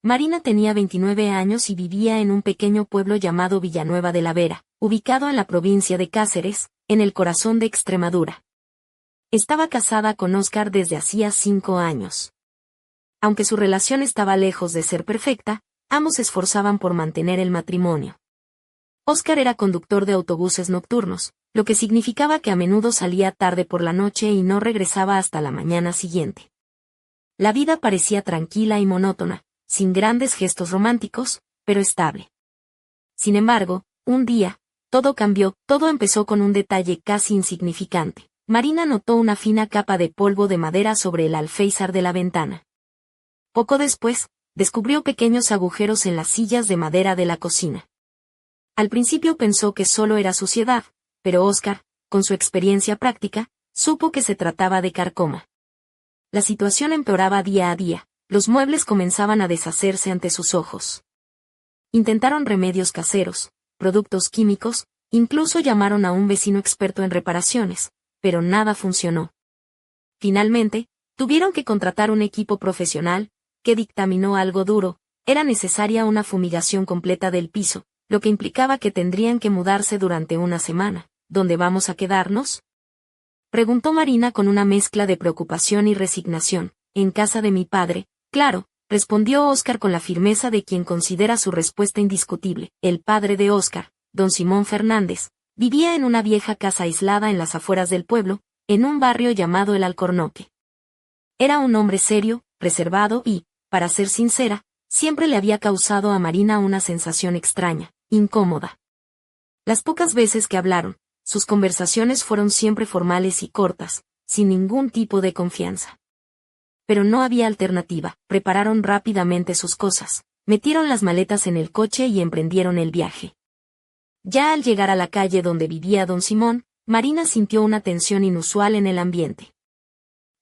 Marina tenía 29 años y vivía en un pequeño pueblo llamado Villanueva de la Vera, ubicado en la provincia de Cáceres, en el corazón de Extremadura. Estaba casada con Óscar desde hacía 5 años. Aunque su relación estaba lejos de ser perfecta, ambos se esforzaban por mantener el matrimonio. Óscar era conductor de autobuses nocturnos, lo que significaba que a menudo salía tarde por la noche y no regresaba hasta la mañana siguiente. La vida parecía tranquila y monótona, sin grandes gestos románticos, pero estable. Sin embargo, un día, todo cambió. Todo empezó con un detalle casi insignificante. Marina notó una fina capa de polvo de madera sobre el alféizar de la ventana. Poco después, descubrió pequeños agujeros en las sillas de madera de la cocina. Al principio pensó que solo era suciedad, pero Óscar, con su experiencia práctica, supo que se trataba de carcoma. La situación empeoraba día a día. Los muebles comenzaban a deshacerse ante sus ojos. Intentaron remedios caseros, productos químicos, incluso llamaron a un vecino experto en reparaciones, pero nada funcionó. Finalmente, tuvieron que contratar un equipo profesional, que dictaminó algo duro: era necesaria una fumigación completa del piso, lo que implicaba que tendrían que mudarse durante una semana. ¿Dónde vamos a quedarnos?, preguntó Marina con una mezcla de preocupación y resignación. En casa de mi padre. Claro, respondió Óscar con la firmeza de quien considera su respuesta indiscutible. El padre de Óscar, don Simón Fernández, vivía en una vieja casa aislada en las afueras del pueblo, en un barrio llamado El Alcornoque. Era un hombre serio, reservado y, para ser sincera, siempre le había causado a Marina una sensación extraña, incómoda. Las pocas veces que hablaron, sus conversaciones fueron siempre formales y cortas, sin ningún tipo de confianza. Pero no había alternativa. Prepararon rápidamente sus cosas, metieron las maletas en el coche y emprendieron el viaje. Ya al llegar a la calle donde vivía don Simón, Marina sintió una tensión inusual en el ambiente.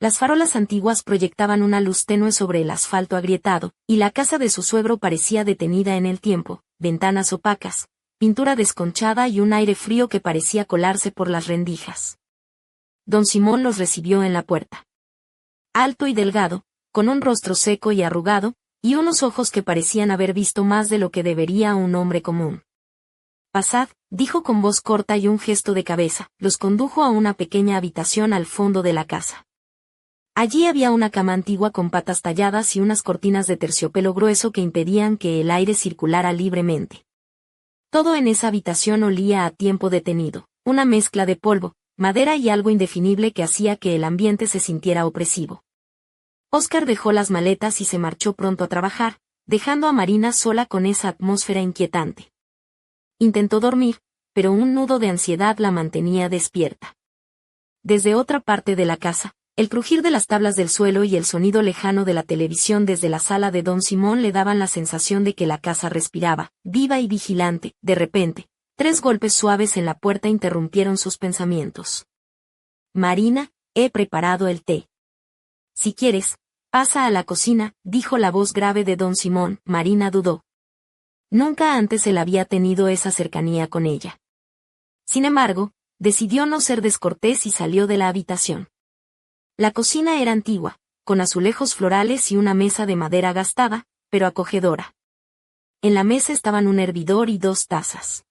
Las farolas antiguas proyectaban una luz tenue sobre el asfalto agrietado, y la casa de su suegro parecía detenida en el tiempo: ventanas opacas, pintura desconchada y un aire frío que parecía colarse por las rendijas. Don Simón los recibió en la puerta. Alto y delgado, con un rostro seco y arrugado, y unos ojos que parecían haber visto más de lo que debería un hombre común. Pasad, dijo con voz corta y un gesto de cabeza. Los condujo a una pequeña habitación al fondo de la casa. Allí había una cama antigua con patas talladas y unas cortinas de terciopelo grueso que impedían que el aire circulara libremente. Todo en esa habitación olía a tiempo detenido, una mezcla de polvo, madera y algo indefinible que hacía que el ambiente se sintiera opresivo. Óscar dejó las maletas y se marchó pronto a trabajar, dejando a Marina sola con esa atmósfera inquietante. Intentó dormir, pero un nudo de ansiedad la mantenía despierta. Desde otra parte de la casa, el crujir de las tablas del suelo y el sonido lejano de la televisión desde la sala de don Simón le daban la sensación de que la casa respiraba, viva y vigilante. De repente, 3 golpes suaves en la puerta interrumpieron sus pensamientos. Marina, he preparado el té. Si quieres, pasa a la cocina, dijo la voz grave de don Simón. Marina dudó. Nunca antes él había tenido esa cercanía con ella. Sin embargo, decidió no ser descortés y salió de la habitación. La cocina era antigua, con azulejos florales y una mesa de madera gastada, pero acogedora. En la mesa estaban un hervidor y 2 tazas.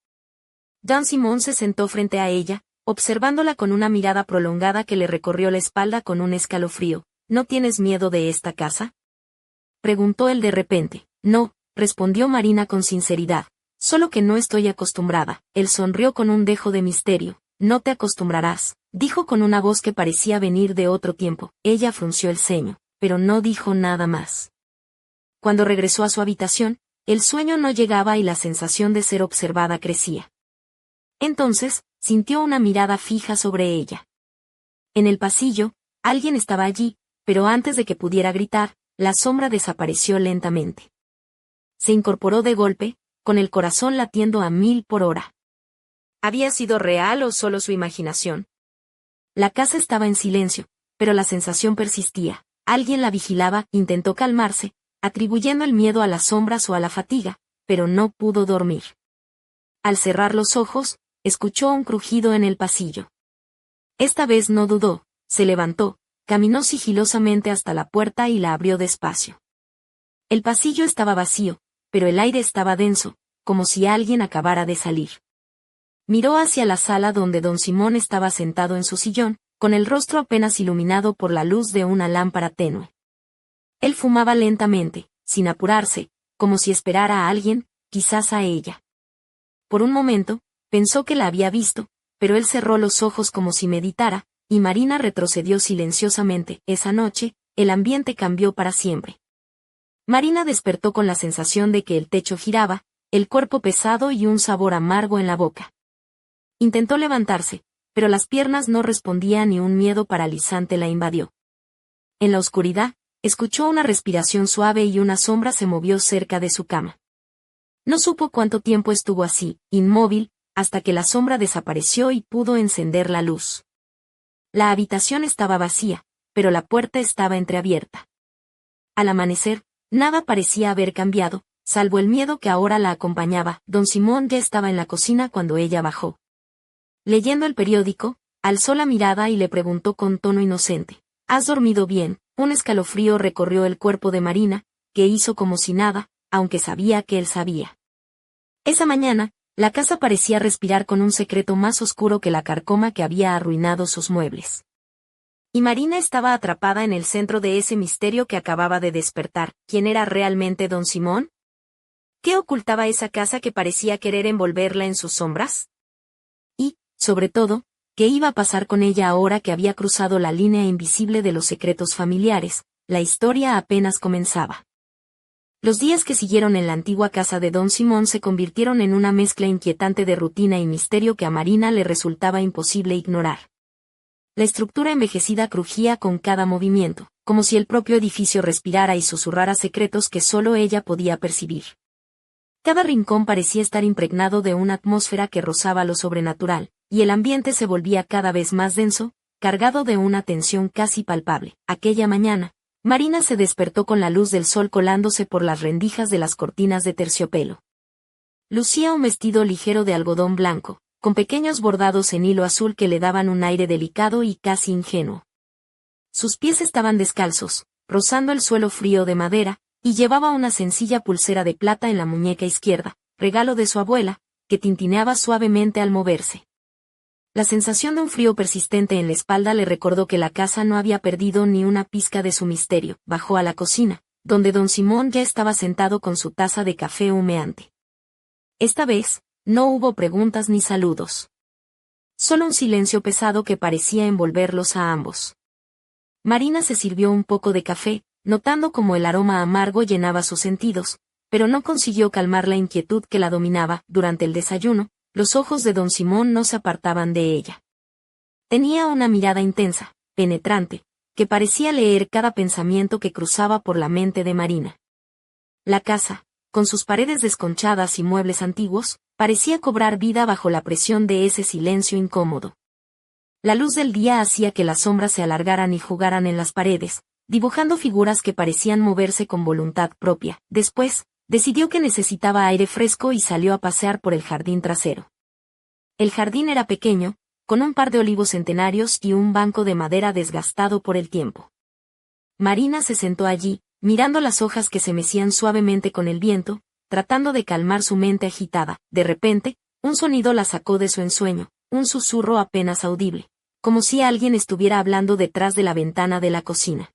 Don Simón se sentó frente a ella, observándola con una mirada prolongada que le recorrió la espalda con un escalofrío. ¿No tienes miedo de esta casa?, preguntó él de repente. No, respondió Marina con sinceridad, solo que no estoy acostumbrada. Él sonrió con un dejo de misterio. No te acostumbrarás, dijo con una voz que parecía venir de otro tiempo. Ella frunció el ceño, pero no dijo nada más. Cuando regresó a su habitación, el sueño no llegaba y la sensación de ser observada crecía. Entonces, sintió una mirada fija sobre ella. En el pasillo, alguien estaba allí, pero antes de que pudiera gritar, la sombra desapareció lentamente. Se incorporó de golpe, con el corazón latiendo a 1000 por hora. ¿Había sido real o solo su imaginación? La casa estaba en silencio, pero la sensación persistía. Alguien la vigilaba. Intentó calmarse, atribuyendo el miedo a las sombras o a la fatiga, pero no pudo dormir. Al cerrar los ojos, escuchó un crujido en el pasillo. Esta vez no dudó, se levantó, caminó sigilosamente hasta la puerta y la abrió despacio. El pasillo estaba vacío, pero el aire estaba denso, como si alguien acabara de salir. Miró hacia la sala donde don Simón estaba sentado en su sillón, con el rostro apenas iluminado por la luz de una lámpara tenue. Él fumaba lentamente, sin apurarse, como si esperara a alguien, quizás a ella. Por un momento, pensó que la había visto, pero él cerró los ojos como si meditara, y Marina retrocedió silenciosamente. Esa noche, el ambiente cambió para siempre. Marina despertó con la sensación de que el techo giraba, el cuerpo pesado y un sabor amargo en la boca. Intentó levantarse, pero las piernas no respondían y un miedo paralizante la invadió. En la oscuridad, escuchó una respiración suave y una sombra se movió cerca de su cama. No supo cuánto tiempo estuvo así, inmóvil, hasta que la sombra desapareció y pudo encender la luz. La habitación estaba vacía, pero la puerta estaba entreabierta. Al amanecer, nada parecía haber cambiado, salvo el miedo que ahora la acompañaba. Don Simón ya estaba en la cocina cuando ella bajó. Leyendo el periódico, alzó la mirada y le preguntó con tono inocente: ¿Has dormido bien? Un escalofrío recorrió el cuerpo de Marina, que hizo como si nada, aunque sabía que él sabía. Esa mañana, la casa parecía respirar con un secreto más oscuro que la carcoma que había arruinado sus muebles. Y Marina estaba atrapada en el centro de ese misterio que acababa de despertar. ¿Quién era realmente don Simón? ¿Qué ocultaba esa casa que parecía querer envolverla en sus sombras? Y, sobre todo, ¿qué iba a pasar con ella ahora que había cruzado la línea invisible de los secretos familiares? La historia apenas comenzaba. Los días que siguieron en la antigua casa de don Simón se convirtieron en una mezcla inquietante de rutina y misterio que a Marina le resultaba imposible ignorar. La estructura envejecida crujía con cada movimiento, como si el propio edificio respirara y susurrara secretos que solo ella podía percibir. Cada rincón parecía estar impregnado de una atmósfera que rozaba lo sobrenatural, y el ambiente se volvía cada vez más denso, cargado de una tensión casi palpable. Aquella mañana, Marina se despertó con la luz del sol colándose por las rendijas de las cortinas de terciopelo. Lucía un vestido ligero de algodón blanco, con pequeños bordados en hilo azul que le daban un aire delicado y casi ingenuo. Sus pies estaban descalzos, rozando el suelo frío de madera, y llevaba una sencilla pulsera de plata en la muñeca izquierda, regalo de su abuela, que tintineaba suavemente al moverse. La sensación de un frío persistente en la espalda le recordó que la casa no había perdido ni una pizca de su misterio. Bajó a la cocina, donde don Simón ya estaba sentado con su taza de café humeante. Esta vez, no hubo preguntas ni saludos. Solo un silencio pesado que parecía envolverlos a ambos. Marina se sirvió un poco de café, notando cómo el aroma amargo llenaba sus sentidos, pero no consiguió calmar la inquietud que la dominaba. Durante el desayuno, los ojos de don Simón no se apartaban de ella. Tenía una mirada intensa, penetrante, que parecía leer cada pensamiento que cruzaba por la mente de Marina. La casa, con sus paredes desconchadas y muebles antiguos, parecía cobrar vida bajo la presión de ese silencio incómodo. La luz del día hacía que las sombras se alargaran y jugaran en las paredes, dibujando figuras que parecían moverse con voluntad propia. Después, decidió que necesitaba aire fresco y salió a pasear por el jardín trasero. El jardín era pequeño, con un par de olivos centenarios y un banco de madera desgastado por el tiempo. Marina se sentó allí, mirando las hojas que se mecían suavemente con el viento, tratando de calmar su mente agitada. De repente, un sonido la sacó de su ensueño, un susurro apenas audible, como si alguien estuviera hablando detrás de la ventana de la cocina.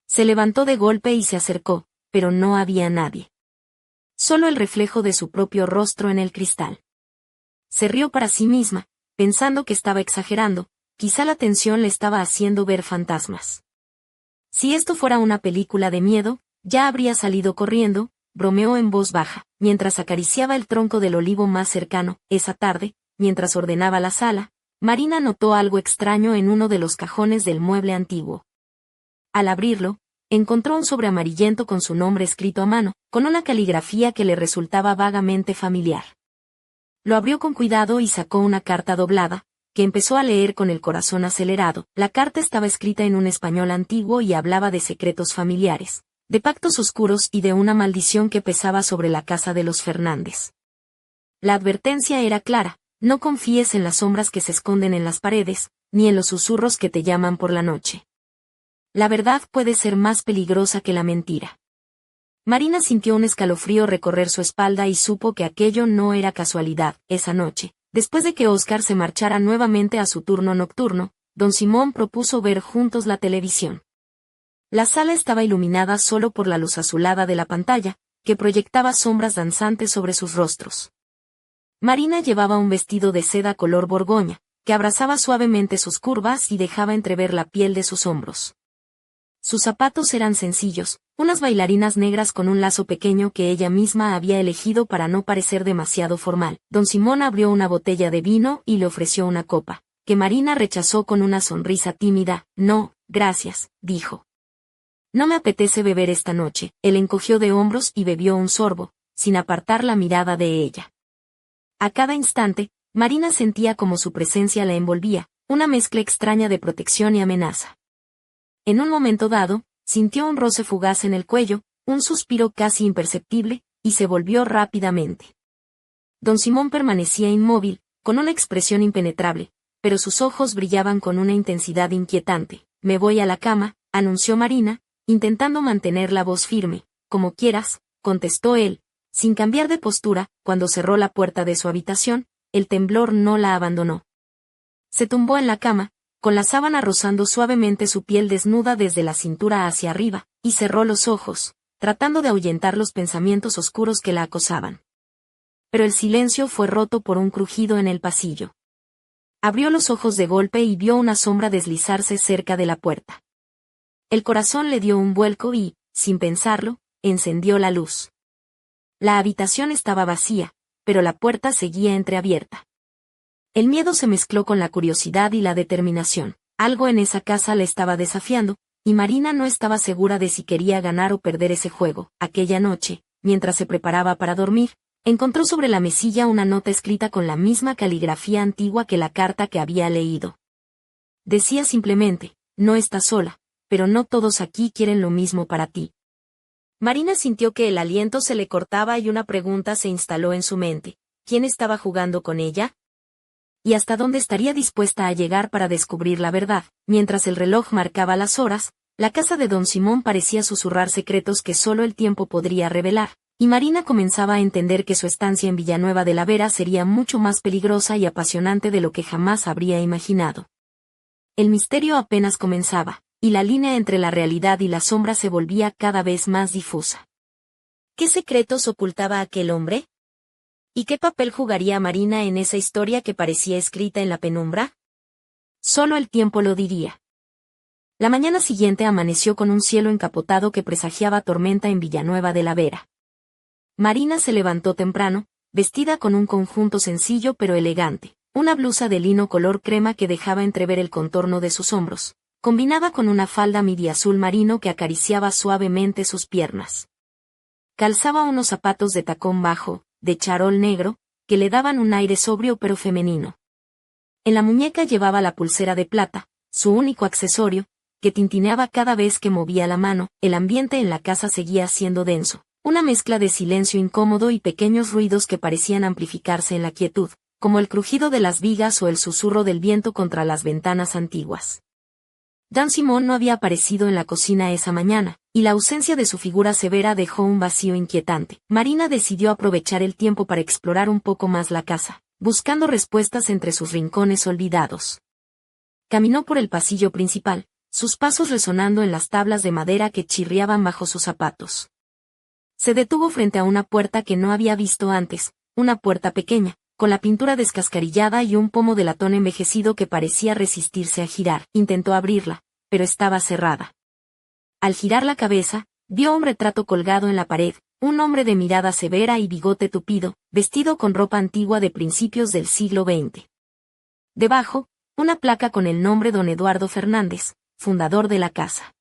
Se levantó de golpe y se acercó, pero no había nadie. Solo el reflejo de su propio rostro en el cristal. Se rió para sí misma, pensando que estaba exagerando, quizá la tensión le estaba haciendo ver fantasmas. Si esto fuera una película de miedo, ya habría salido corriendo, bromeó en voz baja, mientras acariciaba el tronco del olivo más cercano. Esa tarde, mientras ordenaba la sala, Marina notó algo extraño en uno de los cajones del mueble antiguo. Al abrirlo, encontró un sobre amarillento con su nombre escrito a mano, con una caligrafía que le resultaba vagamente familiar. Lo abrió con cuidado y sacó una carta doblada, que empezó a leer con el corazón acelerado. La carta estaba escrita en un español antiguo y hablaba de secretos familiares, de pactos oscuros y de una maldición que pesaba sobre la casa de los Fernández. La advertencia era clara: no confíes en las sombras que se esconden en las paredes, ni en los susurros que te llaman por la noche. La verdad puede ser más peligrosa que la mentira. Marina sintió un escalofrío recorrer su espalda y supo que aquello no era casualidad. Esa noche, después de que Oscar se marchara nuevamente a su turno nocturno, don Simón propuso ver juntos la televisión. La sala estaba iluminada solo por la luz azulada de la pantalla, que proyectaba sombras danzantes sobre sus rostros. Marina llevaba un vestido de seda color borgoña, que abrazaba suavemente sus curvas y dejaba entrever la piel de sus hombros. Sus zapatos eran sencillos, unas bailarinas negras con un lazo pequeño que ella misma había elegido para no parecer demasiado formal. Don Simón abrió una botella de vino y le ofreció una copa, que Marina rechazó con una sonrisa tímida. No, gracias, dijo. No me apetece beber esta noche. Él encogió de hombros y bebió un sorbo, sin apartar la mirada de ella. A cada instante, Marina sentía como su presencia la envolvía, una mezcla extraña de protección y amenaza. En un momento dado, sintió un roce fugaz en el cuello, un suspiro casi imperceptible, y se volvió rápidamente. Don Simón permanecía inmóvil, con una expresión impenetrable, pero sus ojos brillaban con una intensidad inquietante. Me voy a la cama, anunció Marina, intentando mantener la voz firme. Como quieras, contestó él, sin cambiar de postura. Cuando cerró la puerta de su habitación, el temblor no la abandonó. Se tumbó en la cama, con la sábana rozando suavemente su piel desnuda desde la cintura hacia arriba, y cerró los ojos, tratando de ahuyentar los pensamientos oscuros que la acosaban. Pero el silencio fue roto por un crujido en el pasillo. Abrió los ojos de golpe y vio una sombra deslizarse cerca de la puerta. El corazón le dio un vuelco y, sin pensarlo, encendió la luz. La habitación estaba vacía, pero la puerta seguía entreabierta. El miedo se mezcló con la curiosidad y la determinación. Algo en esa casa le estaba desafiando, y Marina no estaba segura de si quería ganar o perder ese juego. Aquella noche, mientras se preparaba para dormir, encontró sobre la mesilla una nota escrita con la misma caligrafía antigua que la carta que había leído. Decía simplemente, no estás sola, pero no todos aquí quieren lo mismo para ti. Marina sintió que el aliento se le cortaba y una pregunta se instaló en su mente. ¿Quién estaba jugando con ella? ¿Y hasta dónde estaría dispuesta a llegar para descubrir la verdad? Mientras el reloj marcaba las horas, la casa de don Simón parecía susurrar secretos que solo el tiempo podría revelar, y Marina comenzaba a entender que su estancia en Villanueva de la Vera sería mucho más peligrosa y apasionante de lo que jamás habría imaginado. El misterio apenas comenzaba, y la línea entre la realidad y la sombra se volvía cada vez más difusa. ¿Qué secretos ocultaba aquel hombre? ¿Y qué papel jugaría Marina en esa historia que parecía escrita en la penumbra? Solo el tiempo lo diría. La mañana siguiente amaneció con un cielo encapotado que presagiaba tormenta en Villanueva de la Vera. Marina se levantó temprano, vestida con un conjunto sencillo pero elegante, una blusa de lino color crema que dejaba entrever el contorno de sus hombros, combinada con una falda midi azul marino que acariciaba suavemente sus piernas. Calzaba unos zapatos de tacón bajo, de charol negro, que le daban un aire sobrio pero femenino. En la muñeca llevaba la pulsera de plata, su único accesorio, que tintineaba cada vez que movía la mano. El ambiente en la casa seguía siendo denso, una mezcla de silencio incómodo y pequeños ruidos que parecían amplificarse en la quietud, como el crujido de las vigas o el susurro del viento contra las ventanas antiguas. Don Simón no había aparecido en la cocina esa mañana, y la ausencia de su figura severa dejó un vacío inquietante. Marina decidió aprovechar el tiempo para explorar un poco más la casa, buscando respuestas entre sus rincones olvidados. Caminó por el pasillo principal, sus pasos resonando en las tablas de madera que chirriaban bajo sus zapatos. Se detuvo frente a una puerta que no había visto antes, una puerta pequeña, con la pintura descascarillada y un pomo de latón envejecido que parecía resistirse a girar. Intentó abrirla, pero estaba cerrada. Al girar la cabeza, vio un retrato colgado en la pared, un hombre de mirada severa y bigote tupido, vestido con ropa antigua de principios del siglo XX. Debajo, una placa con el nombre Don Eduardo Fernández, fundador de la casa.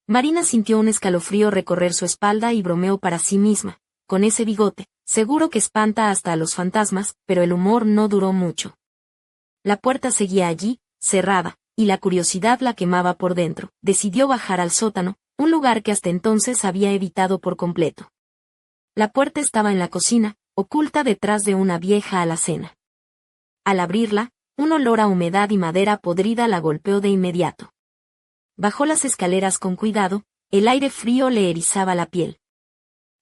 Marina sintió un escalofrío recorrer su espalda y bromeó para sí misma, con ese bigote, seguro que espanta hasta a los fantasmas, pero el humor no duró mucho. La puerta seguía allí, cerrada, y la curiosidad la quemaba por dentro. Decidió bajar al sótano, un lugar que hasta entonces había evitado por completo. La puerta estaba en la cocina, oculta detrás de una vieja alacena. Al abrirla, un olor a humedad y madera podrida la golpeó de inmediato. Bajó las escaleras con cuidado, el aire frío le erizaba la piel.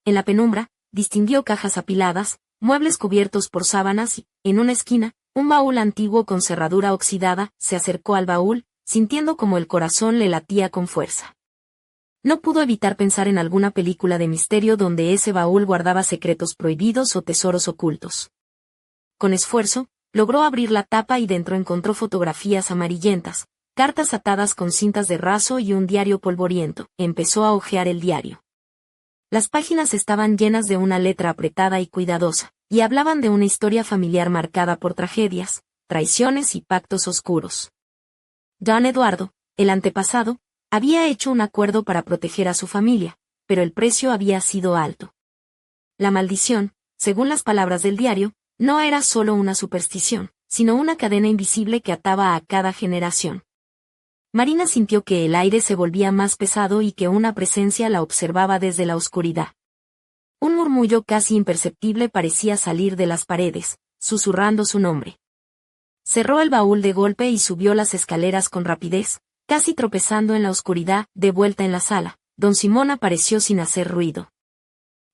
En la penumbra, distinguió cajas apiladas, muebles cubiertos por sábanas y, en una esquina, un baúl antiguo con cerradura oxidada. Se acercó al baúl, sintiendo como el corazón le latía con fuerza. No pudo evitar pensar en alguna película de misterio donde ese baúl guardaba secretos prohibidos o tesoros ocultos. Con esfuerzo, logró abrir la tapa y dentro encontró fotografías amarillentas, cartas atadas con cintas de raso y un diario polvoriento. Empezó a hojear el diario. Las páginas estaban llenas de una letra apretada y cuidadosa, y hablaban de una historia familiar marcada por tragedias, traiciones y pactos oscuros. Don Eduardo, el antepasado, había hecho un acuerdo para proteger a su familia, pero el precio había sido alto. La maldición, según las palabras del diario, no era solo una superstición, sino una cadena invisible que ataba a cada generación. Marina sintió que el aire se volvía más pesado y que una presencia la observaba desde la oscuridad. Un murmullo casi imperceptible parecía salir de las paredes, susurrando su nombre. Cerró el baúl de golpe y subió las escaleras con rapidez, casi tropezando en la oscuridad. De vuelta en la sala, don Simón apareció sin hacer ruido.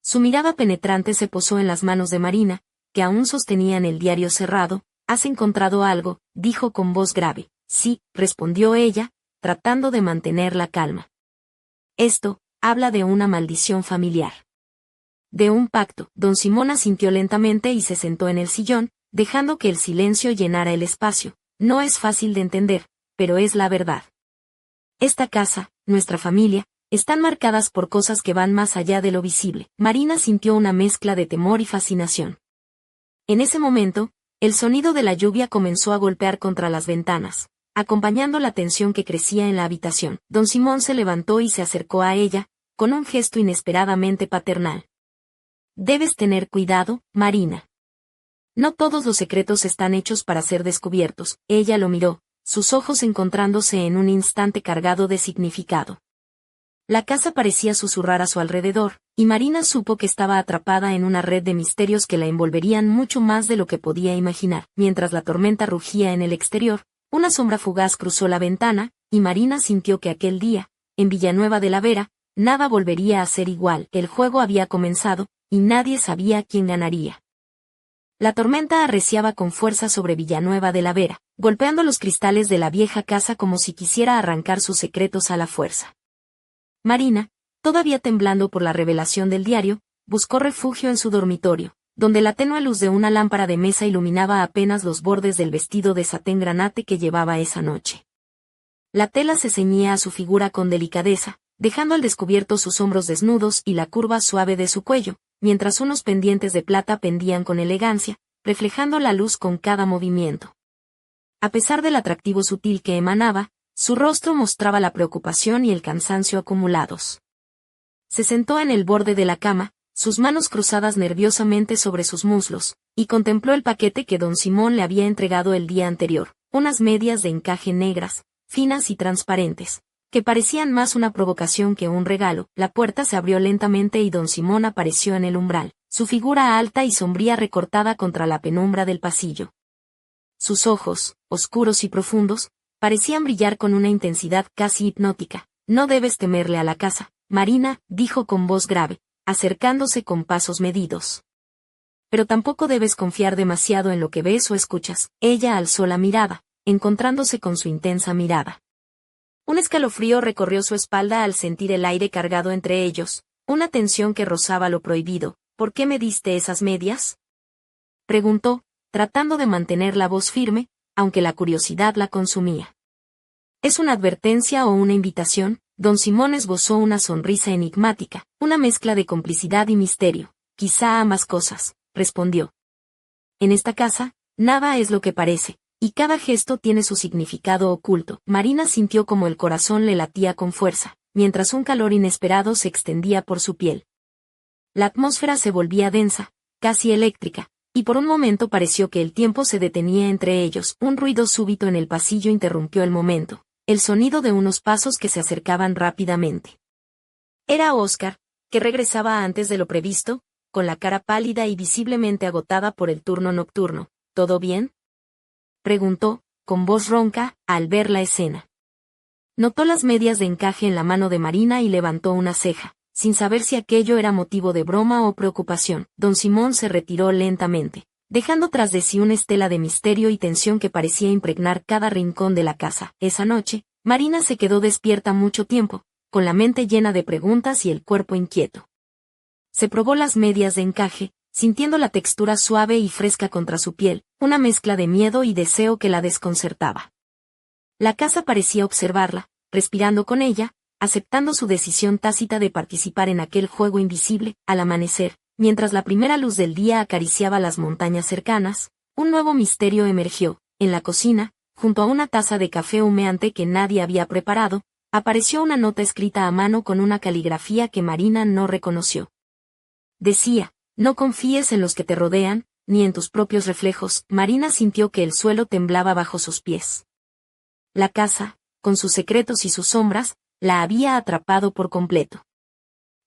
Su mirada penetrante se posó en las manos de Marina, que aún sostenían el diario cerrado. ¿Has encontrado algo?, dijo con voz grave. Sí, respondió ella, tratando de mantener la calma. Esto habla de una maldición familiar. De un pacto. Don Simón asintió lentamente y se sentó en el sillón, dejando que el silencio llenara el espacio. No es fácil de entender, pero es la verdad. Esta casa, nuestra familia, están marcadas por cosas que van más allá de lo visible. Marina sintió una mezcla de temor y fascinación. En ese momento, el sonido de la lluvia comenzó a golpear contra las ventanas, acompañando la tensión que crecía en la habitación. Don Simón se levantó y se acercó a ella, con un gesto inesperadamente paternal. Debes tener cuidado, Marina. No todos los secretos están hechos para ser descubiertos. Ella lo miró, sus ojos encontrándose en un instante cargado de significado. La casa parecía susurrar a su alrededor, y Marina supo que estaba atrapada en una red de misterios que la envolverían mucho más de lo que podía imaginar. Mientras la tormenta rugía en el exterior, una sombra fugaz cruzó la ventana, y Marina sintió que aquel día, en Villanueva de la Vera, nada volvería a ser igual. El juego había comenzado, y nadie sabía quién ganaría. La tormenta arreciaba con fuerza sobre Villanueva de la Vera, golpeando los cristales de la vieja casa como si quisiera arrancar sus secretos a la fuerza. Marina, todavía temblando por la revelación del diario, buscó refugio en su dormitorio, donde la tenue luz de una lámpara de mesa iluminaba apenas los bordes del vestido de satén granate que llevaba esa noche. La tela se ceñía a su figura con delicadeza, dejando al descubierto sus hombros desnudos y la curva suave de su cuello, mientras unos pendientes de plata pendían con elegancia, reflejando la luz con cada movimiento. A pesar del atractivo sutil que emanaba, su rostro mostraba la preocupación y el cansancio acumulados. Se sentó en el borde de la cama, sus manos cruzadas nerviosamente sobre sus muslos, y contempló el paquete que don Simón le había entregado el día anterior, unas medias de encaje negras, finas y transparentes, que parecían más una provocación que un regalo. La puerta se abrió lentamente y don Simón apareció en el umbral, su figura alta y sombría recortada contra la penumbra del pasillo. Sus ojos, oscuros y profundos, parecían brillar con una intensidad casi hipnótica. No debes temerle a la casa, Marina, dijo con voz grave, acercándose con pasos medidos. Pero tampoco debes confiar demasiado en lo que ves o escuchas. Ella alzó la mirada, encontrándose con su intensa mirada. Un escalofrío recorrió su espalda al sentir el aire cargado entre ellos, una tensión que rozaba lo prohibido. ¿Por qué me diste esas medias?, preguntó, tratando de mantener la voz firme, aunque la curiosidad la consumía. ¿Es una advertencia o una invitación? Don Simón esbozó una sonrisa enigmática, una mezcla de complicidad y misterio. Quizá ambas cosas, respondió. En esta casa, nada es lo que parece, y cada gesto tiene su significado oculto. Marina sintió como el corazón le latía con fuerza, mientras un calor inesperado se extendía por su piel. La atmósfera se volvía densa, casi eléctrica, y por un momento pareció que el tiempo se detenía entre ellos. Un ruido súbito en el pasillo interrumpió el momento, el sonido de unos pasos que se acercaban rápidamente. Era Oscar, que regresaba antes de lo previsto, con la cara pálida y visiblemente agotada por el turno nocturno. ¿Todo bien?, preguntó, con voz ronca, al ver la escena. Notó las medias de encaje en la mano de Marina y levantó una ceja. sin saber si aquello era motivo de broma o preocupación. Don Simón se retiró lentamente, dejando tras de sí una estela de misterio y tensión que parecía impregnar cada rincón de la casa. Esa noche, Marina se quedó despierta mucho tiempo, con la mente llena de preguntas y el cuerpo inquieto. Se probó las medias de encaje, sintiendo la textura suave y fresca contra su piel, una mezcla de miedo y deseo que la desconcertaba. La casa parecía observarla, respirando con ella, aceptando su decisión tácita de participar en aquel juego invisible. Al amanecer, mientras la primera luz del día acariciaba las montañas cercanas, un nuevo misterio emergió. En la cocina, junto a una taza de café humeante que nadie había preparado, apareció una nota escrita a mano con una caligrafía que Marina no reconoció. Decía: no confíes en los que te rodean, ni en tus propios reflejos. Marina sintió que el suelo temblaba bajo sus pies. La casa, con sus secretos y sus sombras, la había atrapado por completo.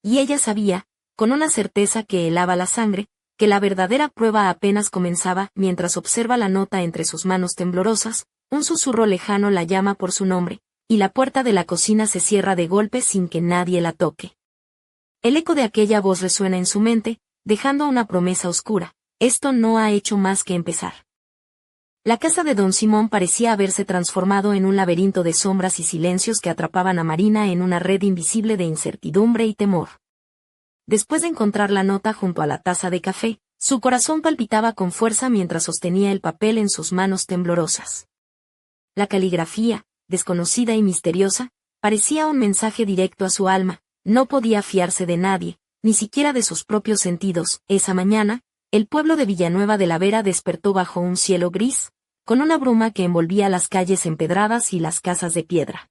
Y ella sabía, con una certeza que helaba la sangre, que la verdadera prueba apenas comenzaba. Mientras observa la nota entre sus manos temblorosas, un susurro lejano la llama por su nombre, y la puerta de la cocina se cierra de golpe sin que nadie la toque. El eco de aquella voz resuena en su mente, dejando una promesa oscura: esto no ha hecho más que empezar. La casa de Don Simón parecía haberse transformado en un laberinto de sombras y silencios que atrapaban a Marina en una red invisible de incertidumbre y temor. Después de encontrar la nota junto a la taza de café, su corazón palpitaba con fuerza mientras sostenía el papel en sus manos temblorosas. La caligrafía, desconocida y misteriosa, parecía un mensaje directo a su alma. No podía fiarse de nadie, ni siquiera de sus propios sentidos. Esa mañana, el pueblo de Villanueva de la Vera despertó bajo un cielo gris, con una bruma que envolvía las calles empedradas y las casas de piedra.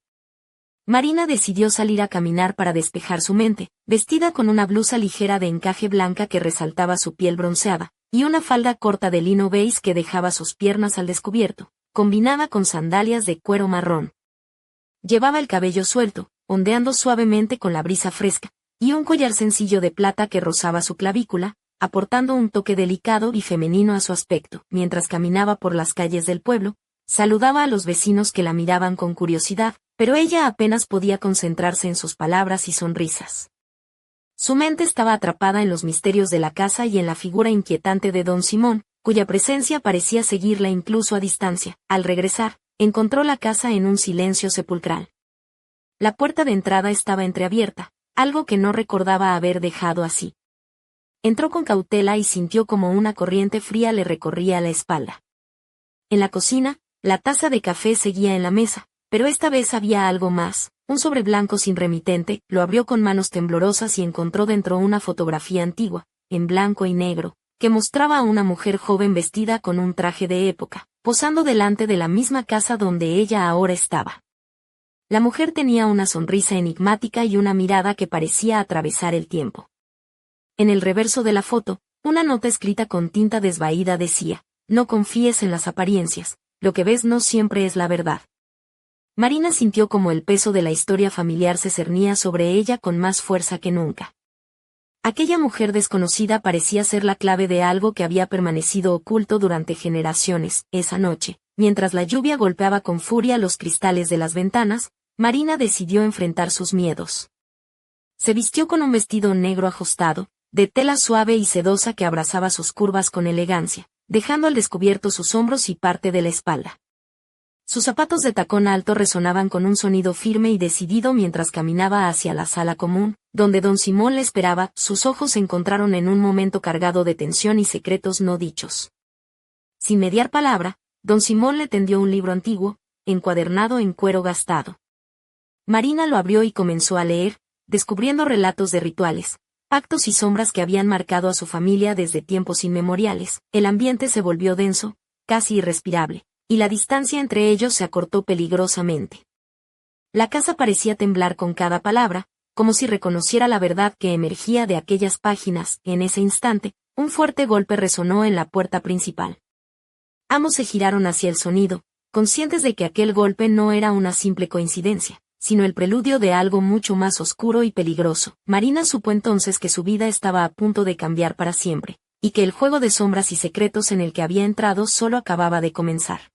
Marina decidió salir a caminar para despejar su mente, vestida con una blusa ligera de encaje blanca que resaltaba su piel bronceada, y una falda corta de lino beige que dejaba sus piernas al descubierto, combinada con sandalias de cuero marrón. Llevaba el cabello suelto, ondeando suavemente con la brisa fresca, y un collar sencillo de plata que rozaba su clavícula, aportando un toque delicado y femenino a su aspecto. Mientras caminaba por las calles del pueblo, saludaba a los vecinos que la miraban con curiosidad, pero ella apenas podía concentrarse en sus palabras y sonrisas. Su mente estaba atrapada en los misterios de la casa y en la figura inquietante de Don Simón, cuya presencia parecía seguirla incluso a distancia. Al regresar, encontró la casa en un silencio sepulcral. La puerta de entrada estaba entreabierta, algo que no recordaba haber dejado así. Entró con cautela y sintió como una corriente fría le recorría la espalda. En la cocina, la taza de café seguía en la mesa, pero esta vez había algo más: un sobre blanco sin remitente. Lo abrió con manos temblorosas y encontró dentro una fotografía antigua, en blanco y negro, que mostraba a una mujer joven vestida con un traje de época, posando delante de la misma casa donde ella ahora estaba. La mujer tenía una sonrisa enigmática y una mirada que parecía atravesar el tiempo. En el reverso de la foto, una nota escrita con tinta desvaída decía: no confíes en las apariencias, lo que ves no siempre es la verdad. Marina sintió como el peso de la historia familiar se cernía sobre ella con más fuerza que nunca. Aquella mujer desconocida parecía ser la clave de algo que había permanecido oculto durante generaciones. Esa noche, mientras la lluvia golpeaba con furia los cristales de las ventanas, Marina decidió enfrentar sus miedos. Se vistió con un vestido negro ajustado, de tela suave y sedosa que abrazaba sus curvas con elegancia, dejando al descubierto sus hombros y parte de la espalda. Sus zapatos de tacón alto resonaban con un sonido firme y decidido mientras caminaba hacia la sala común, donde Don Simón le esperaba. Sus ojos se encontraron en un momento cargado de tensión y secretos no dichos. Sin mediar palabra, Don Simón le tendió un libro antiguo, encuadernado en cuero gastado. Marina lo abrió y comenzó a leer, descubriendo relatos de rituales, pactos y sombras que habían marcado a su familia desde tiempos inmemoriales. El ambiente se volvió denso, casi irrespirable, y la distancia entre ellos se acortó peligrosamente. La casa parecía temblar con cada palabra, como si reconociera la verdad que emergía de aquellas páginas. En ese instante, un fuerte golpe resonó en la puerta principal. Ambos se giraron hacia el sonido, conscientes de que aquel golpe no era una simple coincidencia, sino el preludio de algo mucho más oscuro y peligroso. Marina supo entonces que su vida estaba a punto de cambiar para siempre, y que el juego de sombras y secretos en el que había entrado solo acababa de comenzar.